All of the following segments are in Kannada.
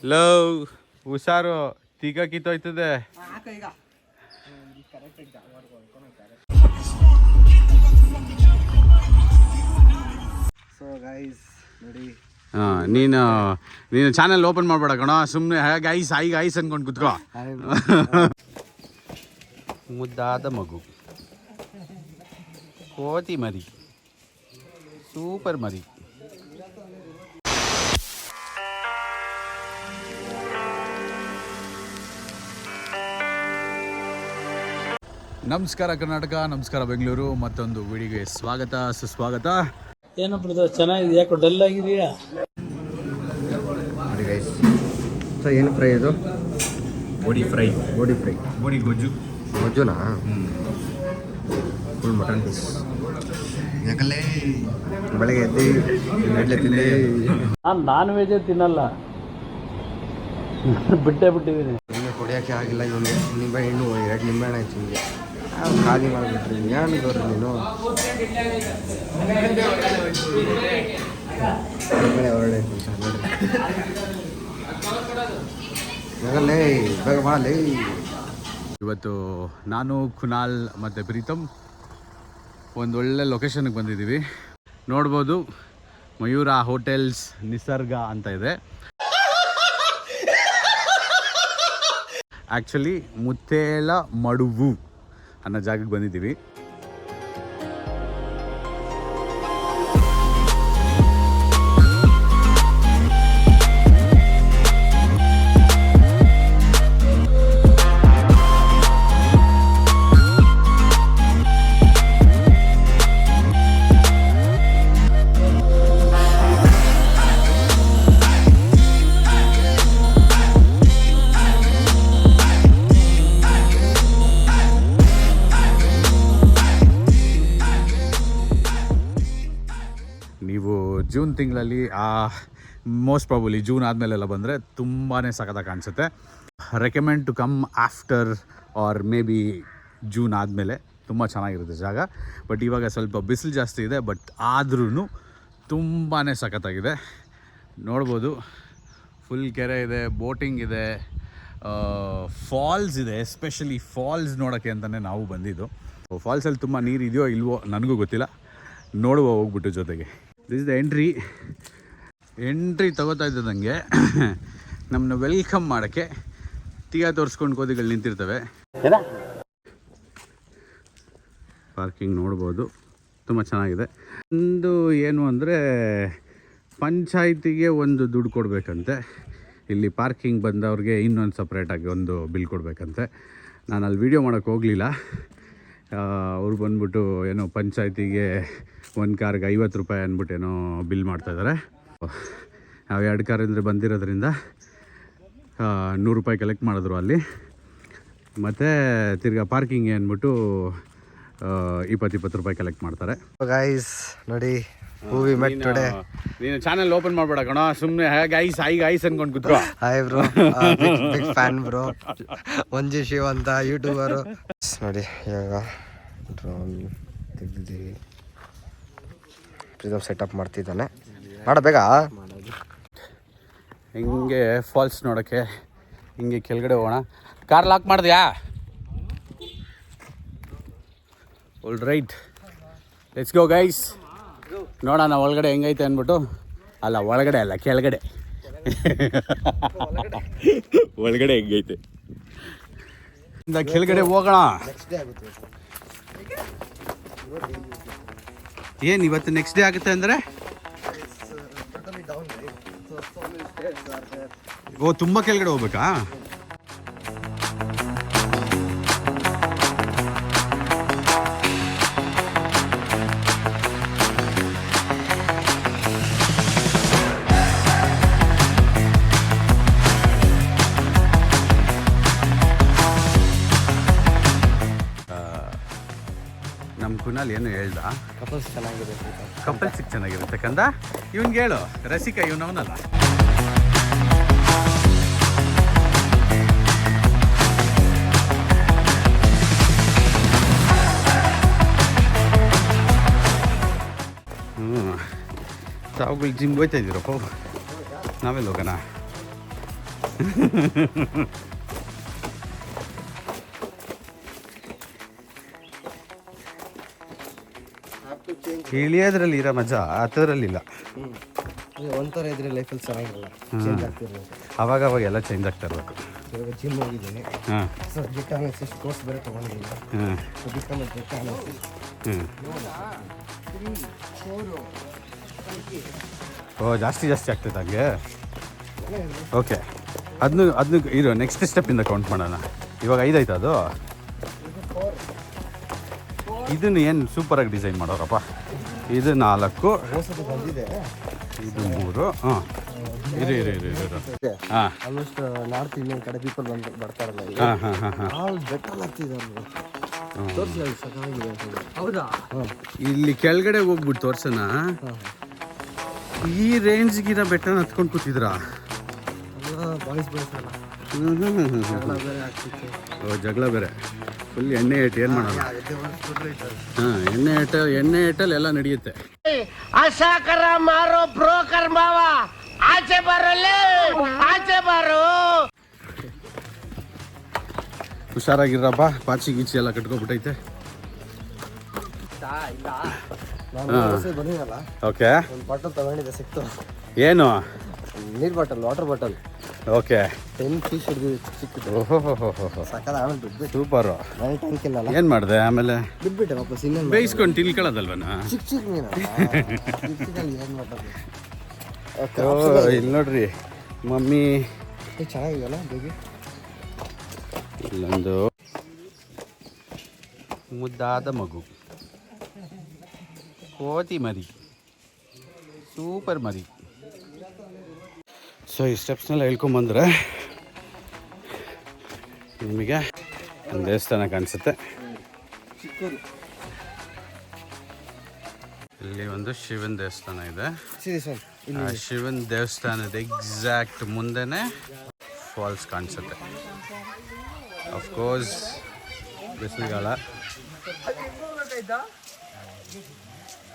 ಲವ್ ಹುಷಾರು ತೀಗ ಕಿತ್ತೋಯ್ತದೆ. ಸೊ ಗೈಸ್ ನೋಡಿ, ನೀನು ಚಾನೆಲ್ ಓಪನ್ ಮಾಡ್ಬೇಡ ಕಣ, ಸುಮ್ಮನೆ ಗೈಸ್ ಗೈಸ್ ಅನ್ಕೊಂಡು ಕುತ್ಕೋ. ಮುದ್ದಾದ ಮಗು, ಕೋತಿ ಮರಿ, ಸೂಪರ್ ಮರಿ. ನಮಸ್ಕಾರ ಕರ್ನಾಟಕ, ನಮಸ್ಕಾರ ಬೆಂಗಳೂರು. ಮತ್ತೊಂದು ವಿಡಿಯೋಗೆ ಸ್ವಾಗತ ಸುಸ್ವಾಗತ. ಏನಪ್ಪ ಚೆನ್ನಾಗಿದೆ, ಯಾಕೋ ಡಲ್ ಆಗಿದೆಯಾ? ನೋಡಿ ಗೈಸ್, ಸೊ ಏನು ಫ್ರೈ ಇದು? ಬೋಡಿ ಫ್ರೈ, ಬೋಡಿ ಗೊಜ್ಜುನಾ? Full mutton piece. ಯಾಕಲ್ಲೇ ಬೆಳಗ್ಗೆ ಎದ್ದು ಇಡ್ಲಿ ತಿಂದೆ. ನಾನು ನಾನ್ ವೆಜ್ ತಿನ್ನಲ್ಲ, ಬಿಟ್ಟಿದ್ದೀನಿ. ಇನ್ನು ಕುಡಿಯೋಕ್ಕೆ ಆಗಿಲ್ಲ ಇವನಿಗೆ. ನಿಂಬೆಹಣ್ಣು 2 ನಿಂಬೆಹಣ್ಣು ಆಯ್ತು ನಿಮಗೆ. ಖಾಲಿ ಮಾಡಿಬಿಟ್ರಿ ಏನು ಗೌರಿ ನೀನು. ಹೊರಡೆ ಸರ್ ನೋಡ್ರಿ. ನಗಲ್ಲೇ ಬೇಗ ಮಾಡಲೇ. ಇವತ್ತು ನಾನು ಕುನಾಲ್ ಮತ್ತು ಪ್ರೀತಮ್ ಒಂದು ಒಳ್ಳೆ ಲೊಕೇಶನ್ಗೆ ಬಂದಿದ್ದೀವಿ. ನೋಡ್ಬೋದು, ಮಯೂರ ಹೋಟೆಲ್ಸ್ ನಿಸರ್ಗ ಅಂತ ಇದೆ. ಆ್ಯಕ್ಚುಲಿ ಮುತ್ತೇಲ ಮಡುವು ಅನ್ನೋ ಜಾಗಕ್ಕೆ ಬಂದಿದ್ದೀವಿ. ನೀವು ಜೂನ್ ತಿಂಗಳಲ್ಲಿ ಮೋಸ್ಟ್ ಪ್ರಾಬಲಿ ಜೂನ್ ಆದಮೇಲೆಲ್ಲ ಬಂದರೆ ತುಂಬಾ ಸಖತ್ತಾಗಿ ಕಾಣಿಸುತ್ತೆ. Recommend to come after or maybe June ಆದಮೇಲೆ. ತುಂಬ ಚೆನ್ನಾಗಿರುತ್ತೆ ಜಾಗ. ಬಟ್ ಇವಾಗ ಸ್ವಲ್ಪ ಬಿಸಿಲು ಜಾಸ್ತಿ ಇದೆ, ಬಟ್ ಆದ್ರೂ ತುಂಬಾ ಸಖತ್ತಾಗಿದೆ. ನೋಡ್ಬೋದು, ಫುಲ್ ಕೆರೆ ಇದೆ, ಬೋಟಿಂಗ್ ಇದೆ, ಫಾಲ್ಸ್ ಇದೆ. ಎಸ್ಪೆಷಲಿ ಫಾಲ್ಸ್ ನೋಡೋಕ್ಕೆ ಅಂತಲೇ ನಾವು ಬಂದಿದ್ದು. ಫಾಲ್ಸಲ್ಲಿ ತುಂಬ ನೀರು ಇದೆಯೋ ಇಲ್ವೋ ನನಗೂ ಗೊತ್ತಿಲ್ಲ, ನೋಡುವ ಹೋಗ್ಬಿಟ್ಟು ಜೊತೆಗೆ. ದಿಸ್ ಇಸ್ ದ ಎಂಟ್ರಿ ತಗೋತಾ ಇದ್ದದಂಗೆ ನಮ್ಮನ್ನ ವೆಲ್ಕಮ್ ಮಾಡೋಕ್ಕೆ ತೀಯ ತೋರಿಸ್ಕೊಂಡು ಕೋದಿಗಳು ನಿಂತಿರ್ತವೆ. ಪಾರ್ಕಿಂಗ್ ನೋಡ್ಬೋದು, ತುಂಬ ಚೆನ್ನಾಗಿದೆ. ಒಂದು ಏನು ಅಂದರೆ ಪಂಚಾಯಿತಿಗೆ ಒಂದು ದುಡ್ಡು ಕೊಡಬೇಕಂತೆ. ಇಲ್ಲಿ ಪಾರ್ಕಿಂಗ್ ಬಂದವ್ರಿಗೆ ಇನ್ನೊಂದು ಸಪ್ರೇಟಾಗಿ ಒಂದು ಬಿಲ್ ಕೊಡಬೇಕಂತೆ. ನಾನು ಅಲ್ಲಿ ವೀಡಿಯೋ ಮಾಡೋಕ್ಕೆ ಹೋಗಲಿಲ್ಲ. ಅವ್ರು ಬಂದ್ಬಿಟ್ಟು ಏನೋ ಪಂಚಾಯಿತಿಗೆ ಒಂದು ಕಾರ್ಗೆ 50 ರೂಪಾಯಿ ಅಂದ್ಬಿಟ್ಟು ಏನೋ ಬಿಲ್ ಮಾಡ್ತಾಯಿದ್ದಾರೆ. ನಾವು 2 ಕಾರಿಂದ ಬಂದಿರೋದ್ರಿಂದ 100 ರೂಪಾಯಿ ಕಲೆಕ್ಟ್ ಮಾಡಿದ್ರು ಅಲ್ಲಿ. ಮತ್ತು ತಿರ್ಗಾ ಪಾರ್ಕಿಂಗ್ ಅಂದ್ಬಿಟ್ಟು 20 ರೂಪಾಯಿ ಕಲೆಕ್ಟ್ ಮಾಡ್ತಾರೆ. ಗೈಸ್ ನೋಡಿ, ಮೂವಿ ಮೆಟ್ ಟುಡೇ. ನೀನು ಚಾನೆಲ್ ಓಪನ್ ಮಾಡಬೇಡ ಕಣ, ಸುಮ್ಮನೆ ಗೈಸ್ ಅನ್ಕೊಂಡು ಕೂತ್ಕೋ. Hi bro, big fan bro. Manju Shiva ಅಂತ ಯೂಟ್ಯೂಬರು. ನೋಡಿ ಇವಾಗ ಡ್ರೋನ್ ತೆಗೆದಿದ್ದೀವಿ. ಪ್ರೀತಮ್ ಸೆಟಪ್ ಮಾಡ್ತಿದ್ದಾನೆ. ಬೇಗ ಹಿಂಗೆ ಫಾಲ್ಸ್ ನೋಡೋಕ್ಕೆ ಹಿಂಗೆ ಕೆಳಗಡೆ ಹೋಗೋಣ. ಕಾರ್ ಲಾಕ್ ಮಾಡಿದ್ಯಾ? All right, let's go guys. ನೋಡೋಣ ಒಳಗಡೆ ಹೆಂಗೈತೆ ಅಂದ್ಬಿಟ್ಟು. ಅಲ್ಲ ಒಳಗಡೆ ಅಲ್ಲ, ಕೆಳಗಡೆ. ಒಳಗಡೆ ಹೆಂಗೈತೆ ಕೆಳಗಡೆ ಹೋಗೋಣ. ಏನು ಇವತ್ತು ನೆಕ್ಸ್ಟ್ ಡೇ ಆಗುತ್ತೆ ಅಂದರೆ? ಓ, ತುಂಬ ಕೆಳಗಡೆ ಹೋಗ್ಬೇಕಾ? ನಮ್ಮ ಕುನಾಲ್ ಏನು ಹೇಳ್ದ? ಕಪಲ್ಸ್ ಚೆನ್ನಾಗಿದೆ, ಕಪಲ್ಸಿಗೆ ಚೆನ್ನಾಗಿರುತ್ತೆ ಕಂದ. ಇವ್ನಿಗೆ ಹೇಳು, ರಸಿಕ ಇವನವನಲ್ಲ. ತಾವುಗಳು ಜಿಮ್ಗೆ ಹೋಗ್ತಾ ಇದ್ದೀರಪ್ಪ, ನಾವೆಲ್ಲ ಹೋಗೋಣ. ಇಳಿಯೋದ್ರಲ್ಲಿ ಇರೋ ಮಜಾ ಹತ್ತದ್ರಲ್ಲಿಲ್ಲ. ಒಂಥರ ಇದ್ರೆ ಲೈಫಲ್ಲಿ ಚೆನ್ನಾಗಿರಲ್ಲ, ಚೇಂಜ್ ಆಗ್ತಿರ್ಬೇಕು. ಅವಾಗ ಎಲ್ಲ ಚೇಂಜ್ ಆಗ್ತಾ ಇರಬೇಕು. ಇವಾಗ ಜಿಮ್ ಹೋಗಿದ್ದೀನಿ, ಹಾಂ ಸೊ ಜಿಟ್ ಅನಾಲಿಸಿಸ್ ಕೋರ್ಸ್ ಬೇರೆ ತೊಗೊಂಡಿದ್ದೀನಿ. ಹಾಂ ಸೊ ಬಿಕಮ್ ಜಿಟ್ ಅನಾಲಿಸಿಸ್. ಓ ಜಾಸ್ತಿ ಆಗ್ತೈತೆ ಹಂಗೆ. ಓಕೆ, ಅದನ್ನು ಇರೋ ನೆಕ್ಸ್ಟ್ ಸ್ಟೆಪ್ಪಿಂದ ಕೌಂಟ್ ಮಾಡೋಣ. ಇವಾಗ 5 ಆಯ್ತು ಅದು. ಇದನ್ನು ಏನು ಸೂಪರಾಗಿ ಡಿಸೈನ್ ಮಾಡೋರಪ್ಪ. ಇದು 4, ಬಂದಿದೆ, ಇದು 3. ಹಾಂ ಇರು ಹಾಂ ಆಲ್ಮೋಸ್ಟ್ ನಾರ್ತ್ ಇಂಡಿಯನ್ ಕಡೆ ಪೀಪಲ್ ಬರ್ತಾರಲ್ಲ, ಹಾಂ ಬೆಟರ್ ಆಗ್ತಿದ್ದಾರೆ. ತೋರಿಸಿ ಸಖತ್ತಾಗಿದೆ. ಹೌದಾ? ಇಲ್ಲಿ ಕೆಳಗಡೆ ಹೋಗ್ಬಿಟ್ಟು ತೋರ್ಸೋಣ. ಈ ರೇಂಜ್ಗಿರೋ ಬೆಟ್ಟನ ಹತ್ಕೊಂಡು ಕೂತಿದ್ರಾ? ಬಾಯ್ಸ್ ಅಲ್ಲ, ಬೇರೆ ಆಗ್ತಿತ್ತು. ಓ ಜಗಳ ಬೇರೆ, ಫುಲ್ ಎಣ್ಣೆ ಏಟು ಏನು ಮಾಡೋಣ. ಹಾಂ ಎಣ್ಣೆ ಏಟಲ್ಲಿ ಎಲ್ಲ ನಡೆಯುತ್ತೆ. ಅಸಾಕರ ಮಾರೋ ಬ್ರೋಕರ್ ಮಾವ, ಆಚೆ ಬರಲೇ, ಆಚೆ ಬರೋ. ಹುಷಾರಾಗಿರಪ್ಪ, ಪಾಚಿ ಗೀಚಿ ಎಲ್ಲ ಕಟ್ಕೊಬಿಟ್ಟೈತೆ. ಬಂದಿರಲ್ಲ, ಓಕೆ. ಒಂದು ಬಾಟಲ್ ತಗೊಂಡಿದ್ದೆ, ಸಿಕ್ತು. ಏನು? ನೀರು bottle, water bottle. Okay. 10 fees ಹಿಡಿದು ಸಿಕ್ಕಿತ್ತು. ಓಹೋ ಸಕ್ಕದ. ಆಮೇಲೆ ಬಿಟ್ಬಿಟ್ಟು ಸೂಪರು. ನನಗೆ ಟ್ಯಾಂಕ್ ಇಲ್ಲಲ್ಲ, ಏನು ಮಾಡಿದೆ ಆಮೇಲೆ? ಬಿಟ್ಬಿಟ್ಟೆ ವಾಪಸ್. ಇನ್ನೇನು ಬೇಯಿಸ್ಕೊಂಡು ತಿಳ್ಕೊಳ್ಳೋದಲ್ವನ? ಚಿಕ್ಕ ಮೀನು ಏನು ಮಾಡೋದು. ಇಲ್ಲಿ ನೋಡ್ರಿ ಮಮ್ಮಿ, ಚೆನ್ನಾಗಿದೆಯಲ್ಲ ಬೇಬಿ. ಇಲ್ಲೊಂದು ಮುದ್ದಾದ ಮಗು, ಕೋತಿ ಮರಿ, ಸೂಪರ್ ಮರಿ. ಸೊ ಈ ಸ್ಟೆಪ್ಸ್ನೆಲ್ಲ ಹೇಳ್ಕೊಂಬಂದ್ರೆ ನಿಮಗೆ ಒಂದು ದೇವಸ್ಥಾನ ಕಾಣಿಸುತ್ತೆ. ಇಲ್ಲಿ ಒಂದು ಶಿವನ ದೇವಸ್ಥಾನ ಇದೆ. ಆ ಶಿವನ ದೇವಸ್ಥಾನದ ಎಕ್ಸಾಕ್ಟ್ ಮುಂದೆನೇ ಫಾಲ್ಸ್ ಕಾಣಿಸುತ್ತೆ. ಅಫ್ಕೋರ್ಸ್ ಬಿಸಿಲುಗಾಲ,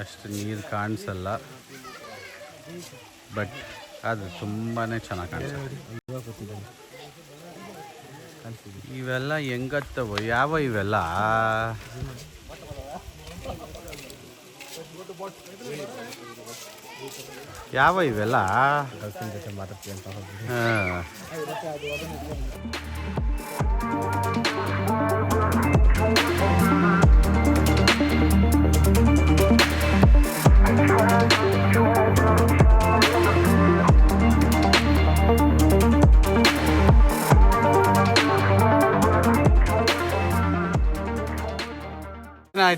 ಅಷ್ಟು ನೀರು ಕಾಣಿಸಲ್ಲ, ಬಟ್ ಅದು ತುಂಬಾ ಚೆನ್ನಾಗಿ ಕಾಣಿಸುತ್ತೆ. ಇವೆಲ್ಲ ಹೆಂಗತ್ತವ ಯಾವ ಇವೆಲ್ಲ? ಯಾವ ಇವೆಲ್ಲ? ಜೊತೆ ಮಾತಾಡ್ತೀನಿ ಅಂತ ಹೋಗಿ.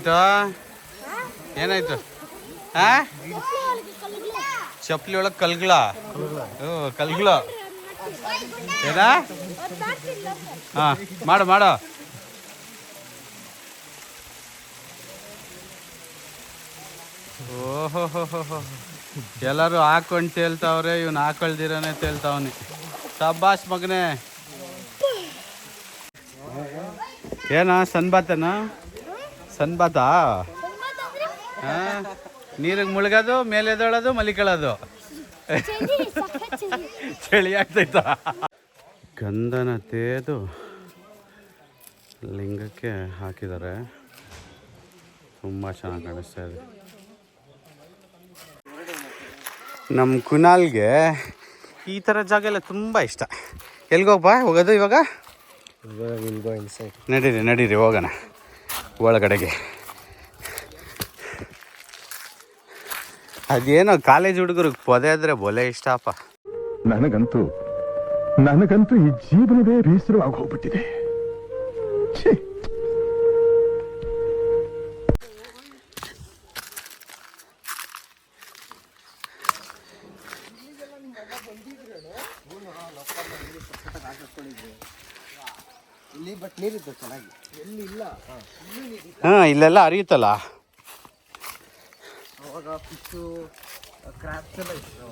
ಹಾಂ ಏನಾಯ್ತು? ಹಾಂ ಚಪ್ಪಲಿ ಒಳಗೆ ಕಲ್ಗಳ? ಕಲ್ಗಳ ಏನಾ? ಹಾಂ ಮಾಡು. ಓಹೋ ಎಲ್ಲರೂ ಹಾಕೊಂಡು ತೇಲ್ತಾವ್ರೆ, ಇವನು ಹಾಕೊಳ್ದಿರೋನೆ ತೇಲ್ತಾವನಿ. ಸಬ್ಬಾಸ್ ಮಗನೇ. ಏನ ಸನ್ಬಾತನ? ಸನ್ಬಾತಾ? ಹಾಂ, ನೀರಿಗೆ ಮುಳುಗೋದು, ಮೇಲೆ ಎದೊಳೋದು, ಮಲಿಕೊಳ್ಳೋದು. ಚಳಿ ಆಗ್ತೈತ. ಗಂಧನ ತೇದು ಲಿಂಗಕ್ಕೆ ಹಾಕಿದ್ದಾರೆ. ತುಂಬ ಚೆನ್ನಾಗಿ ಕಾಣಿಸ್ತಾ ಇದೆ. ನಮ್ಮ ಕುನಾಲ್ಗೆ ಈ ಥರ ಜಾಗ ಎಲ್ಲ ತುಂಬ ಇಷ್ಟ. ಹೋಗೋದು ಇವಾಗ? ನಡೀರಿ ಹೋಗೋಣ ಒಳಗಡೆಗೆ. ಅದೇನೋ ಕಾಲೇಜ್ ಹುಡುಗರಿಗೆ ಪೊದೆ ಆದರೆ ಬೊಲೆ ಇಷ್ಟಪ್ಪ. ನನಗಂತೂ ಈ ಜೀವನವೇ ಬೇಸರವಾಗಿ ಹೋಗ್ಬಿಟ್ಟಿದೆ. ಇಲ್ಲಿ ಬಟ್ ನೀರಿತ್ತು ಚೆನ್ನಾಗಿ. ಎಲ್ಲಿ ಇಲ್ಲ. ಹಾಂ ಇಲ್ಲೆಲ್ಲ ಹರಿಯುತ್ತಲ್ಲ. ಅವಾಗ ಫಿಶು, ಕ್ರಾಬ್ಸ್ ಎಲ್ಲ ಇತ್ತು.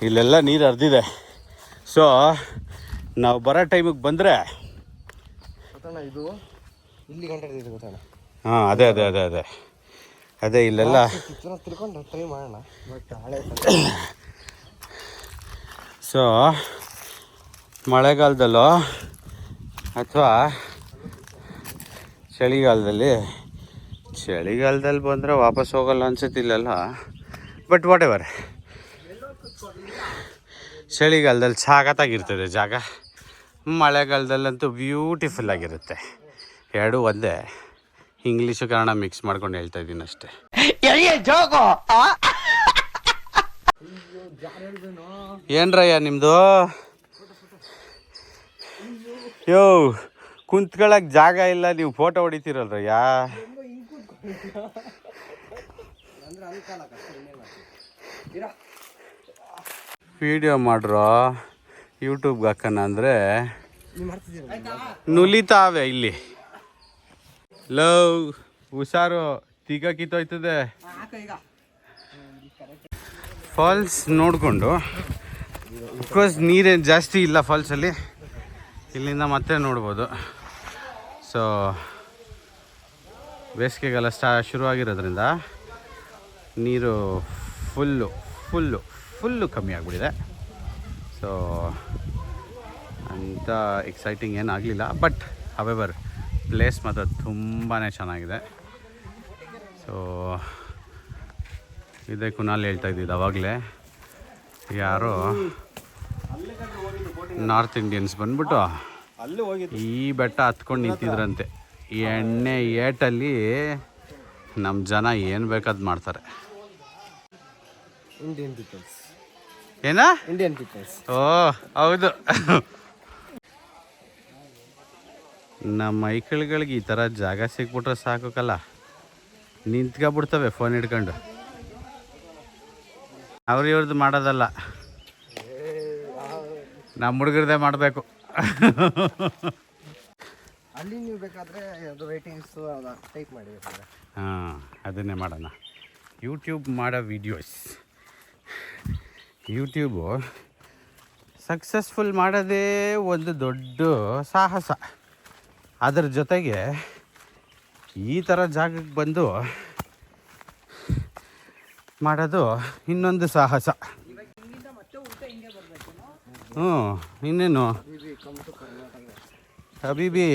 ಇಲ್ಲೆಲ್ಲ ನೀರು ಹರಿದಿದೆ. ಸೊ ನಾವು ಬರೋ ಟೈಮಿಗೆ ಬಂದರೆ ಇದು ಇಲ್ಲಿ ಗಂಟೆ ಇದು ಗೊತ್ತಣ್ಣ. ಹಾಂ ಅದೇ ಅದೇ ಅದೇ ಅದೇ ಅದೇ ಇಲ್ಲೆಲ್ಲ ತಿಳ್ಕೊಂಡು ಟ್ರೈ ಮಾಡೋಣ. ಬಟ್ ಹಳೆ ಸೊ ಮಳೆಗಾಲದಲ್ಲೋ ಅಥವಾ ಚಳಿಗಾಲದಲ್ಲಿ ಬಂದರೆ ವಾಪಸ್ ಹೋಗಲ್ಲ ಅನ್ಸುತ್ತೆ ಇಲ್ಲೆಲ್ಲ. ಬಟ್ ವಾಟ್ ಎವರ್, ಚಳಿಗಾಲದಲ್ಲಿ ಸಾಕತ್ತಾಗಿರ್ತದೆ ಜಾಗ, ಮಳೆಗಾಲದಲ್ಲಂತೂ ಬ್ಯೂಟಿಫುಲ್ ಆಗಿರುತ್ತೆ. ಎರಡೂ ಒಂದೇ, ಇಂಗ್ಲೀಷು ಕನ್ನಡ ಮಿಕ್ಸ್ ಮಾಡ್ಕೊಂಡು ಹೇಳ್ತಾ ಇದ್ದೀನಿ ಅಷ್ಟೇ. ಏನ್ರಯ್ಯ ನಿಮ್ಮದು? ಯೋ ಕುಂತ್ಕೊಳ್ಳೋಕೆ ಜಾಗ ಇಲ್ಲ, ನೀವು ಫೋಟೋ ಹೊಡಿತೀರಲ್ರಯ್ಯ. ವಿಡಿಯೋ ಮಾಡ್ರೋ ಯೂಟ್ಯೂಬ್ಗೆ ಹಾಕೋಣ ಅಂದರೆ ನುಲಿತಾವೆ ಇಲ್ಲಿ. ಲವ್ ಹುಷಾರು, ತೀಗ ಕಿತ್ತೋಯ್ತದೆ. ಫಾಲ್ಸ್ ನೋಡಿಕೊಂಡು, ಅಫ್ಕೋರ್ಸ್ ನೀರೇನು ಜಾಸ್ತಿ ಇಲ್ಲ ಫಾಲ್ಸಲ್ಲಿ, ಇಲ್ಲಿಂದ ಮತ್ತೆ ನೋಡ್ಬೋದು. ಸೊ ಬೇಸಿಗೆಗಾಲ ಶುರುವಾಗಿರೋದ್ರಿಂದ ನೀರು ಫುಲ್ಲು ಕಮ್ಮಿ ಆಗಿಬಿಟ್ಟಿದೆ. ಸೊ ಅಂಥ ಎಕ್ಸೈಟಿಂಗ್ ಏನಾಗಲಿಲ್ಲ, ಬಟ್ ಹವೆವರ್ ಪ್ಲೇಸ್ ಮಾತ್ರ ತುಂಬಾ ಚೆನ್ನಾಗಿದೆ. ಸೊ ಇದೇ ಕುನಾಲ್ ಹೇಳ್ತಾ ಇದ್ದಿದ್ದು ಅವಾಗಲೇ, ಯಾರೋ ನಾರ್ತ್ ಇಂಡಿಯನ್ಸ್ ಬಂದ್ಬಿಟ್ಟು ಈ ಬೆಟ್ಟ ಹತ್ಕೊಂಡು ನಿಂತಿದ್ರಂತೆ. ಎಣ್ಣೆ ಏಟಲ್ಲಿ ನಮ್ಮ ಜನ ಏನು ಬೇಕಾದ್ ಮಾಡ್ತಾರೆ. ಇಂಡಿಯನ್ ಪೀಪಲ್ಸ್ ಏನಾ? Indian peoples. ಓ ಹೌದು. ನಮ್ಮ ಮೈಕಳುಗಳಿಗೆ ಈ ಥರ ಜಾಗ ಸಿಕ್ಬಿಟ್ರೆ ಸಾಕಲ್ಲ, ನಿಂತ್ಕೊಬಿಡ್ತವೆ ಫೋನ್ ಹಿಡ್ಕೊಂಡು. ಇವ್ರದ್ದು ಮಾಡೋದಲ್ಲ, ನಮ್ಮ ಹುಡುಗರದೇ ಮಾಡಬೇಕು. ಅಲ್ಲಿ ನೀವು ಬೇಕಾದರೆ ಅದು ರೇಟಿಂಗ್ಸು ಅದು ಟೈಪ್ ಮಾಡಿ. ಹಾಂ ಅದನ್ನೇ ಮಾಡೋಣ. ಯೂಟ್ಯೂಬ್ ಮಾಡೋ ವೀಡಿಯೋಸ್, ಯೂಟ್ಯೂಬು ಸಕ್ಸಸ್ಫುಲ್ ಮಾಡೋದೇ ಒಂದು ದೊಡ್ಡ ಸಾಹಸ. ಅದರ ಜೊತೆಗೆ ಈ ಥರ ಜಾಗಕ್ಕೆ ಬಂದು ಮಾಡೋದು ಇನ್ನೊಂದು ಸಾಹಸ. ಇನ್ನೇನು ಹಬೀಬಿ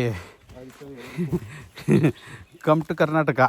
ಕಮ್ ಟು ಕರ್ನಾಟಕ.